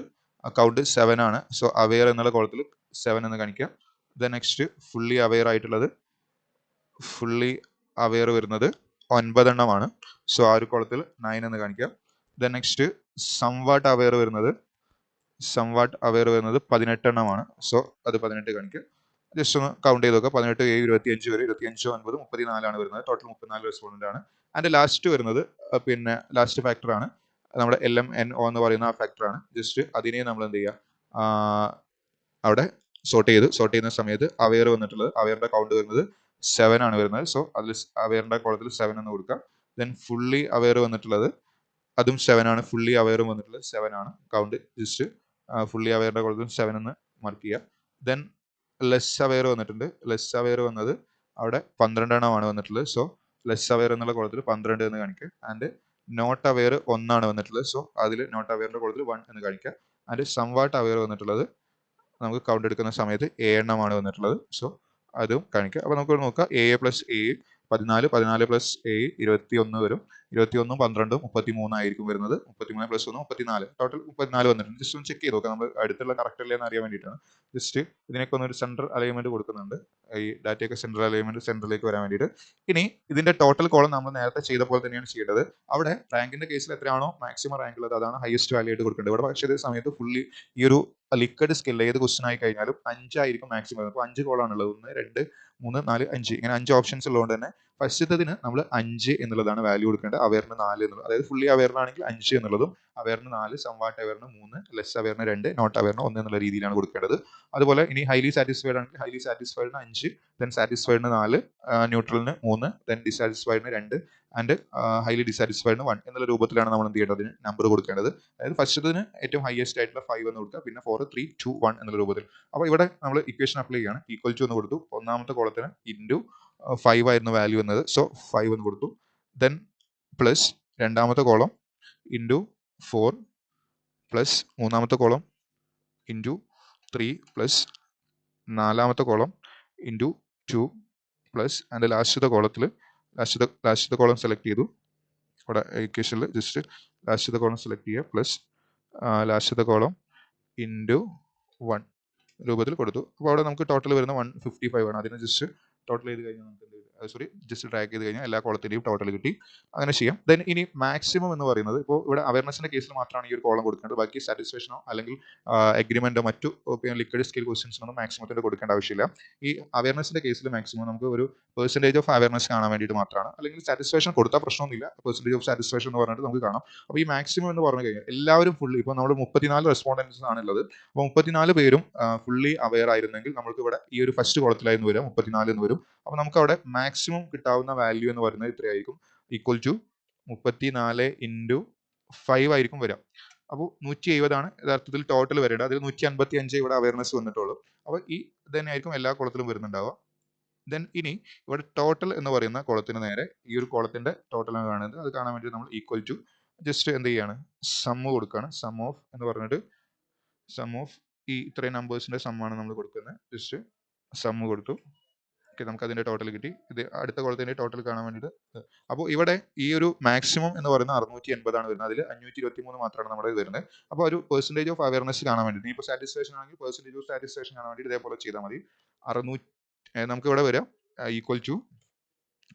കൗണ്ട് 7 ആണ്. സോ അവെയർ എന്നുള്ള കോളത്തിൽ 7 എന്ന് കാണിക്കുക. ദെൻ നെക്സ്റ്റ് ഫുള്ളി അവെയർ ആയിട്ടുള്ളത് ഫുള്ളി അവെയർ വരുന്നത് 9 എണ്ണമാണ്. സോ ആ ഒരു കോളത്തിൽ 9 എന്ന് കാണിക്കുക. ദെൻ നെക്സ്റ്റ് സംവാട്ട് അവെയർ വരുന്നത് 18 എണ്ണമാണ്. സോ അത് 18 കാണിക്കുക. ജസ്റ്റ് ഒന്ന് കൗണ്ട് ചെയ്ത് നോക്കുക. 18 7 25 വരെ 25 9 34 ആണ് വരുന്നത്. ടോട്ടൽ 34 റെസ്പോണ്ടന്റ് ആണ്. ആൻഡ് ലാസ്റ്റ് വരുന്നത് പിന്നെ ലാസ്റ്റ് ഫാക്ടർ ആണ് നമ്മുടെ LMNO എന്ന് പറയുന്ന ആ ഫാക്ടറാണ്. ജസ്റ്റ് അതിനെ നമ്മൾ എന്ത് ചെയ്യുക, അവിടെ സോർട്ട് ചെയ്യുന്ന സമയത്ത് അവെയർ വന്നിട്ടുള്ളത് അവെയറിന്റെ കൗണ്ട് വരുന്നത് 7 ആണ് വരുന്നത്. സോ അതിൽ അവെയറിന്റെ കോളത്തിൽ 7 എന്ന് കൊടുക്കുക. ദെൻ ഫുള്ളി അവെയർ വന്നിട്ടുള്ളത് അതും 7 ആണ്. ഫുള്ളി അവെയർ വന്നിട്ടുള്ളത് 7 ആണ് കൗണ്ട്. ജസ്റ്റ് ഫുള്ളി അവെയറിന്റെ കോളത്തിൽ 7 എന്ന് മാർക്ക് ചെയ്യുക. ദെൻ ലെസ് അവെയർ വന്നിട്ടുണ്ട്. ലെസ് അവെയർ വന്നത് അവിടെ 12 എണ്ണമാണ് വന്നിട്ടുള്ളത്. സോ ലെസ് അവെയർ എന്നുള്ള കോളത്തിൽ 12 എന്ന് കാണിക്കുക. ആൻഡ് നോട്ട് അവെയർ 1 ആണ് വന്നിട്ടുള്ളത്. സോ അതിൽ നോട്ട് അവെയറിന്റെ കോളത്തിൽ 1 എന്ന് കാണിക്കുക. ആൻഡ് സംവാട്ട് അവെയർ വന്നിട്ടുള്ളത് നമുക്ക് കൗണ്ട് എടുക്കുന്ന സമയത്ത് 7 എണ്ണമാണ് വന്നിട്ടുള്ളത്. സോ അതും കാണിക്കുക. അപ്പോൾ നമുക്ക് നോക്കാം. AA + A 14 14 + A 21 വരും. 21 12 33 ആയിരിക്കും വരുന്നത്. 33 + 1 34 ടോട്ടൽ 34 വന്നിട്ടുണ്ട്. ജസ്റ്റ് ഒന്ന് ചെക്ക് ചെയ്ത് നോക്കാം. നമ്മൾ അടുത്തുള്ള കറക്റ്റ് അല്ലേ എന്ന് അറിയാൻ വേണ്ടിയിട്ടാണ്. ജസ്റ്റ് ഇതിനൊക്കെ ഒന്നൊരു സെൻട്രൽ അലൈൻമെന്റ് കൊടുക്കുന്നുണ്ട്. ഈ ഡാറ്റയൊക്കെ സെൻട്രൽ അലൈൻമെന്റ് സെൻട്രലിലേക്ക് വരാൻ വേണ്ടിയിട്ട്. ഇനി ഇതിന്റെ ടോട്ടൽ കോളം നമ്മൾ നേരത്തെ ചെയ്ത പോലെ തന്നെയാണ് ചെയ്യേണ്ടത്. അവിടെ റാങ്കിന്റെ കേസിൽ എത്രയാണോ മാക്സിമം റാങ്ക് ഉള്ളത് അതാണ് ഹയസ്റ്റ് വാല്യൂ ആയിട്ട് കൊടുക്കേണ്ടത്. ഇവിടെ പക്ഷേ ഇതേ സമയത്ത് ഫുള്ളി ഈ ഒരു ലിക്വിഡ് സ്കിൽ ഏത് ക്വസ്റ്റൻ ആയി കഴിഞ്ഞാലും 5 ആയിരിക്കും മാക്സിമം. അപ്പോൾ 5 കോളാണുള്ളത്. 1 2 3 4 5 ഇങ്ങനെ 5 ഓപ്ഷൻസ് ഉള്ളതുകൊണ്ട് തന്നെ ഫസ്റ്റത്തേതിന് നമ്മൾ 5 എന്നുള്ളതാണ് വാല്യൂ കൊടുക്കേണ്ടത്. അവെയറിന് 4 എന്നുള്ളത്, അതായത് ഫുള്ളി അവെയറിനാണെങ്കിൽ 5 എന്നുള്ളതും അവെയറിന് 4, സംവാട്ട് അവെയറിന് 3, ലെസ് അവെയറിന് 2, നോട്ട് അവെയറിന് 1 എന്നുള്ള രീതിയിലാണ് കൊടുക്കേണ്ടത്. അതുപോലെ ഇനി ഹൈലി സാറ്റിസ്ഫൈഡ് ആണെങ്കിൽ ഹൈലി സാറ്റിസ്ഫൈഡിന് 5, ദെൻ സാറ്റിസ്ഫൈഡിന് 4, ന്യൂട്രലിന് 3, ദെൻ ഡിസാറ്റിസ്ഫൈഡിന് 2 ആൻഡ് ഹൈലി ഡിസാറ്റിസ്ഫൈഡിന് 1 എന്നുള്ള രൂപത്തിലാണ് നമ്മൾ എന്ത് ചെയ്യേണ്ടത്, അതിന് നമ്പർ കൊടുക്കേണ്ടത്. അതായത് ഫസ്റ്റത്തിന് ഏറ്റവും ഹയസ്റ്റ് ആയിട്ടുള്ള 5 എന്ന് കൊടുക്കുക, പിന്നെ 4 3 2 1 എന്നുള്ള രൂപത്തിൽ. അപ്പോൾ ഇവിടെ നമ്മൾ ഇക്വേഷൻ അപ്ലൈ ചെയ്യാണ്. ഈക്വൽ ടു എന്ന് കൊടുത്തു. ഒന്നാമത്തെ കോളത്തിന് ഇൻറ്റു 5 ആയിരുന്നു വാല്യൂ എന്നത്. സോ 5 എന്ന് കൊടുത്തു. ദെൻ പ്ലസ് രണ്ടാമത്തെ കോളം ഇൻറ്റു 4 പ്ലസ് മൂന്നാമത്തെ കോളം ഇൻറ്റു 3 പ്ലസ് നാലാമത്തെ കോളം ഇൻറ്റു 2 പ്ലസ് ആൻഡ് ലാസ്റ്റത്തെ കോളത്തിൽ ലാസ്റ്റത്തെ കോളം സെലക്ട് ചെയ്തു. ഇവിടെ ഇക്വേഷനിൽ ജസ്റ്റ് ലാസ്റ്റത്തെ കോളം സെലക്ട് ചെയ്യുക. പ്ലസ് ലാസ്റ്റത്തെ കോളം ഇൻറ്റു 1 രൂപത്തിൽ കൊടുത്തു. അപ്പോൾ അവിടെ നമുക്ക് ടോട്ടൽ വരുന്ന 155 ആണ്. അതിനെ ജസ്റ്റ് ടോട്ടൽ ചെയ്ത് കഴിഞ്ഞാൽ നമുക്ക് ജസ്റ്റ് ഡ്രാഗ് ചെയ്ത് കഴിഞ്ഞാൽ എല്ലാ കോളത്തിൻ്റെയും ടോട്ടൽ കിട്ടി. അങ്ങനെ ചെയ്യാം. ദെൻ ഇനി മാക്സിമം എന്ന് പറയുന്നത്, ഇപ്പോൾ ഇവിടെ അവയർനെസിന്റെ കേസിൽ മാത്രമാണ് ഈ ഒരു കോളം കൊടുക്കേണ്ടത്. ബാക്കി സാറ്റിസ്ഫാക്ഷനോ അല്ലെങ്കിൽ എഗ്രിമെന്റോ മറ്റു ലിക്വിഡ് സ്കിൽ ക്വസ്റ്റ്യൻസിനൊന്നും മാക്സിമത്തിന് കൊടുക്കേണ്ട ആവശ്യമില്ല. ഈ അവയർനെസിന്റെ കേസിൽ മാക്സിമം നമുക്ക് ഒരു പെർസെൻറ്റേജ് ഓഫ് അവയർനെസ് കാണാൻ വേണ്ടിയിട്ട് മാത്രമാണ്. അല്ലെങ്കിൽ സാറ്റിസ്ഫാക്ഷൻ കൊടുത്താൽ പ്രശ്നമൊന്നുമില്ല. പെർസെൻറ്റേജ് ഓഫ് സാറ്റിസ്ഫാക്ഷൻ എന്ന് പറഞ്ഞിട്ട് നമുക്ക് കാണാം. അപ്പോൾ ഈ മാക്സിമം എന്ന് പറഞ്ഞു കഴിഞ്ഞാൽ എല്ലാവരും ഫുള്ളി, ഇപ്പോൾ നമ്മൾ 34 റെസ്പോണ്ടൻസ് ആണുള്ളത്. അപ്പോൾ 34 പേരും ഫുള്ളി അവെയർ ആയിരുന്നെങ്കിൽ നമുക്ക് ഇവിടെ ഈ ഒരു ഫസ്റ്റ് കോളത്തിലായിരുന്നു വരും, 34 എന്ന് വരും. അപ്പോൾ നമുക്ക് അവിടെ മാക്സിമം കിട്ടാവുന്ന വാല്യൂ എന്ന് പറയുന്നത് ഇത്രയായിരിക്കും, ഈക്വൽ ടു 34 ഇൻറ്റു 5 ആയിരിക്കും വരിക. അപ്പോൾ 170 ആണ് യഥാർത്ഥത്തിൽ ടോട്ടൽ വരേണ്ടത്. അതിൽ 155 ഇവിടെ അവയർനെസ് വന്നിട്ടുള്ളൂ. അപ്പോൾ ഈ തന്നെയായിരിക്കും എല്ലാ കോളത്തിലും വരുന്നുണ്ടാവുക. ദെൻ ഇനി ഇവിടെ ടോട്ടൽ എന്ന് പറയുന്ന കോളത്തിന് നേരെ ഈ ഒരു കോളത്തിന്റെ ടോട്ടലാണ് കാണുന്നത്. അത് കാണാൻ വേണ്ടി നമ്മൾ ഈക്വൽ ടു ജസ്റ്റ് എന്ത് ചെയ്യാണ്, സമ്മ് കൊടുക്കുകയാണ്. സം ഓഫ് എന്ന് പറഞ്ഞിട്ട് സം ഓഫ് ഈ ഇത്രയും നമ്പേഴ്സിന്റെ സമ്മാണ് നമ്മൾ കൊടുക്കുന്നത്. ജസ്റ്റ് സമ്മ് കൊടുത്തു. ഓക്കെ, നമുക്ക് അതിന്റെ ടോട്ടൽ കിട്ടി. ഇത് അടുത്ത കോളത്തിന്റെ ടോട്ടൽ കാണാൻ വേണ്ടിയിട്ട്. അപ്പോൾ ഇവിടെ ഈ ഒരു മാക്സിമം എന്ന് പറയുന്നത് 680 ആണ് വരുന്നത്. അതിൽ 523 മാത്രമാണ് നമ്മുടെ വരുന്നത്. അപ്പോൾ ഒരു പെർസെൻറ്റേജ് ഓഫ് അവയർനെസ് കാണാൻ വേണ്ടി, ഇപ്പോൾ സാറ്റിസ്ഫാക്ഷൻ ആണെങ്കിൽ പെർസെൻറ്റേജ് ഓഫ് സാറ്റിസ്ഫാക്ഷൻ കാണാൻ വേണ്ടി ഇതേപോലെ ചെയ്താൽ മതി. 600 നമുക്ക് ഇവിടെ വരാം ഈക്വൽ ടു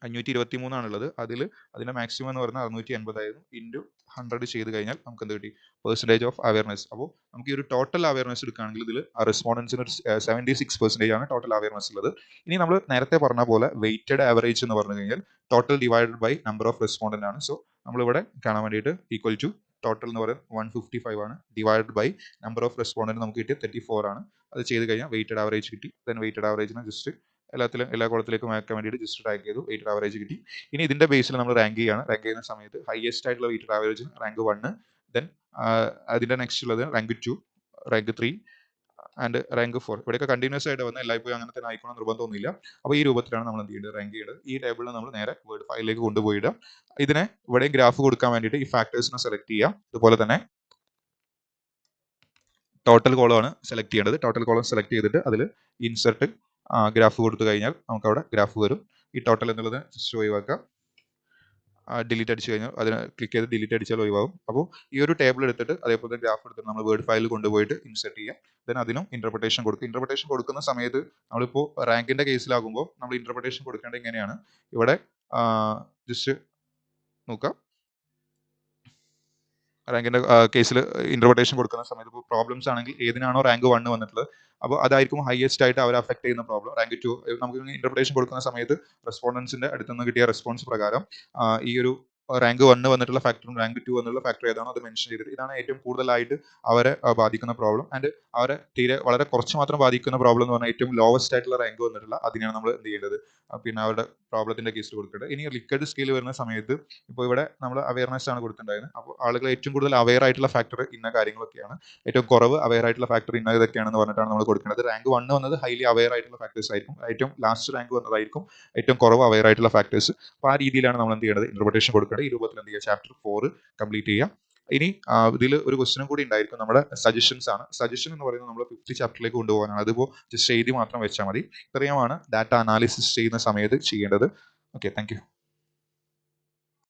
523 ആണുള്ളത്. അതിൻ്റെ മാക്സിമം എന്ന് പറയുന്നത് 680 ആയിരുന്നു. ഇൻറ്റു 100 ചെയ്ത് കഴിഞ്ഞാൽ നമുക്ക് എന്ത് കിട്ടി? Percentage of awareness. അപ്പോൾ നമുക്ക് ഈ ഒരു ടോട്ടൽ അവയർനെസ് എടുക്കുകയാണെങ്കിൽ ഇതിൽ റെസ്പോണ്ടൻസിന് 76% ആണ് ടോട്ടൽ അവയർനെസ് ഉള്ളത്. ഇനി നമ്മൾ നേരത്തെ പറഞ്ഞ പോലെ വെയ്റ്റഡ് ആവറേജ് എന്ന് പറഞ്ഞു കഴിഞ്ഞാൽ total divided by number of respondent ആണ്. സോ നമ്മളിവിടെ കാണാൻ വേണ്ടിയിട്ട് ഈക്വൽ ടു ടോട്ടൽ എന്ന് പറയുന്നത് 155 ആണ്, divided by number of respondent നമുക്ക് കിട്ടിയ 34 ആണ്. അത് ചെയ്ത് കഴിഞ്ഞാൽ വെയ്റ്റഡ് ആവറേജ് കിട്ടി. ദെൻ വെയ്റ്റഡ് ആവറേജിനെ ജസ്റ്റ് എല്ലാ കുളത്തിലേക്കും ആക്കാൻ വേണ്ടിയിട്ട് ജസ്റ്റ് റാങ്ക് ചെയ്തു, വെയ്റ്റഡ് ആവറേജ് കിട്ടി. ഇനി ഇതിന്റെ ബേസിൽ നമ്മൾ റാങ്ക് ചെയ്യുകയാണ്. റാങ്ക് ചെയ്യുന്ന സമയത്ത് ഹയസ്റ്റ് ആയിട്ടുള്ള വെയ്റ്റഡ് ആവറേജ് റാങ്ക് 1, ദെൻ അതിന്റെ നെക്സ്റ്റ് ഉള്ളത് റാങ്ക് 2, റാങ്ക് 3 ആൻഡ് റാങ്ക് 4. ഇവിടെയൊക്കെ കണ്ടിന്യൂസ് ആയിട്ട് വന്ന് എല്ലായ്പ്പോഴും അങ്ങനെ തന്നെ ആയിക്കോണം നിർബന്ധമൊന്നുമില്ല. അപ്പോൾ ഈ രൂപത്തിലാണ് നമ്മൾ എന്ത് ചെയ്യേണ്ടത്? റാങ്ക് ചെയ്യേണ്ടത്. ഈ ടേബിളിൽ നമ്മൾ നേരെ വേർഡ് ഫയലിലേക്ക് കൊണ്ടുപോയിടുക. ഇതിനെ ഇവിടെ ഗ്രാഫ് കൊടുക്കാൻ വേണ്ടിയിട്ട് ഈ ഫാക്ടേഴ്സിനെ സെലക്ട് ചെയ്യാം. അതുപോലെ തന്നെ ടോട്ടൽ കോളം ആണ് സെലക്ട് ചെയ്യേണ്ടത്. ടോട്ടൽ കോളം സെലക്ട് ചെയ്തിട്ട് അതിൽ ഇൻസെർട്ട് ഗ്രാഫ് കൊടുത്തു കഴിഞ്ഞാൽ നമുക്ക് അവിടെ ഗ്രാഫ് വരും. ഈ ടോട്ടൽ എന്നുള്ളത് ജസ്റ്റ് ഒഴിവാക്കുക. ഡിലീറ്റ് അടിച്ചു കഴിഞ്ഞാൽ അതിന് ക്ലിക്ക് ചെയ്ത് ഡിലീറ്റ് അടിച്ചാൽ ഒഴിവാകും. അപ്പോൾ ഈ ഒരു ടേബിൾ എടുത്തിട്ട് അതേപോലെ ഗ്രാഫ് എടുത്തിട്ട് നമ്മൾ വേർഡ് ഫയലിൽ കൊണ്ടുപോയിട്ട് ഇൻസെർട്ട് ചെയ്യാം. ദെൻ അതിനും ഇന്റർപ്രിട്ടേഷൻ കൊടുക്കും. ഇന്റർപ്രിട്ടേഷൻ കൊടുക്കുന്ന സമയത്ത് നമ്മളിപ്പോൾ റാങ്കിന്റെ കേസിലാകുമ്പോൾ നമ്മൾ ഇന്റർപ്രിട്ടേഷൻ കൊടുക്കേണ്ടത് ഇങ്ങനെയാണ്. ഇവിടെ ജസ്റ്റ് നോക്കാം. റാങ്കിന്റെ കേസിൽ ഇന്റർപ്രിട്ടേഷൻ കൊടുക്കുന്ന സമയത്ത് ഇപ്പോൾ പ്രോബ്ലംസ് ആണെങ്കിൽ ഏതിനാണോ റാങ്ക് 1 വന്നിട്ടുള്ളത് അപ്പോൾ അതായിരിക്കും ഹയസ്റ്റ് ആയിട്ട് അവർ അഫക്ട് ചെയ്യുന്ന പ്രോബ്ലം. റാങ്ക് 2 നമുക്ക് ഇന്റർപ്രിട്ടേഷൻ കൊടുക്കുന്ന സമയത്ത് റെസ്പോണ്ടൻസിന്റെ അടുത്തുനിന്ന് കിട്ടിയ റെസ്പോൺസ് പ്രകാരം ഈ ഒരു റാങ്ക് 1 വന്നിട്ടുള്ള ഫാക്ടറും റാങ്ക് 2 വന്നിട്ടുള്ള ഫാക്ടർ ഏതാണോ അത് മെൻഷൻ ചെയ്തിട്ട് ഇതാണ് ഏറ്റവും കൂടുതലായിട്ട് അവരെ ബാധിക്കുന്ന പ്രോബ്ലം. ആൻഡ് അവരെ തീരെ വളരെ കുറച്ച് മാത്രം ബാധിക്കുന്ന പ്രോബ്ലം എന്ന് പറഞ്ഞാൽ ഏറ്റവും ലോവസ്റ്റ് ആയിട്ടുള്ള റാങ്ക് വന്നിട്ടുള്ള അതിനാണ് നമ്മൾ എന്ത് ചെയ്യേണ്ടത്? പിന്നെ അവരുടെ പ്രോബ്ലത്തിന്റെ കേസിൽ കൊടുക്കേണ്ടത്. ഇനി ലിക്വിഡ് സ്കെയിൽ വരുന്ന സമയത്ത് ഇപ്പോൾ ഇവിടെ നമ്മൾ അവയർനെസ് ആണ് കൊടുത്തിട്ടുണ്ടായിരുന്നത്. അപ്പോൾ ആളുകൾ ഏറ്റവും കൂടുതൽ അവെയർ ആയിട്ടുള്ള ഫാക്ടർ ഇന്ന കാര്യങ്ങളൊക്കെയാണ്, ഏറ്റവും കുറവ് അവെയർ ആയിട്ടുള്ള ഫാക്ടർ ഇന്ന ഇതൊക്കെയാണെന്ന് പറഞ്ഞിട്ടാണ് നമ്മൾ കൊടുക്കുന്നത്. റാങ്ക് 1 വന്നത് ഹൈലി അവെയർ ആയിട്ടുള്ള ഫാക്ടേഴ്സ് ആയിരിക്കും, ഏറ്റവും ലാസ്റ്റ് റാങ്ക് വന്നതായിരിക്കും ഏറ്റവും കുറവ് അവെയർ ആയിട്ടുള്ള ഫാക്ടേഴ്സ്. അപ്പോൾ ആ രീതിയിലാണ് നമ്മൾ എന്ത് ചെയ്യേണ്ടത്? ഇന്റർപ്രിട്ടേഷൻ കൊടുക്കേണ്ടത്. ഈ രൂപത്തിൽ എന്ത് ചെയ്യുക? ചാപ്റ്റർ 4 കംപ്ലീറ്റ് ചെയ്യുക. ഇനി ഇതിൽ ഒരു ക്വസ്റ്റ്യനും കൂടി ഉണ്ടായിരിക്കും. നമ്മുടെ സജഷൻസ് ആണ്. സജഷൻ എന്ന് പറയുന്നത് നമ്മൾ 5th ചാപ്റ്ററിലേക്ക് കൊണ്ടുപോകാനാണ്. അതിപ്പോൾ ജസ്റ്റ് എഴുതി മാത്രം വെച്ചാൽ മതി. ഇത്രയുമാണ് ഡാറ്റ അനാലിസിസ് ചെയ്യുന്ന സമയത്ത് ചെയ്യേണ്ടത്. Okay, thank you.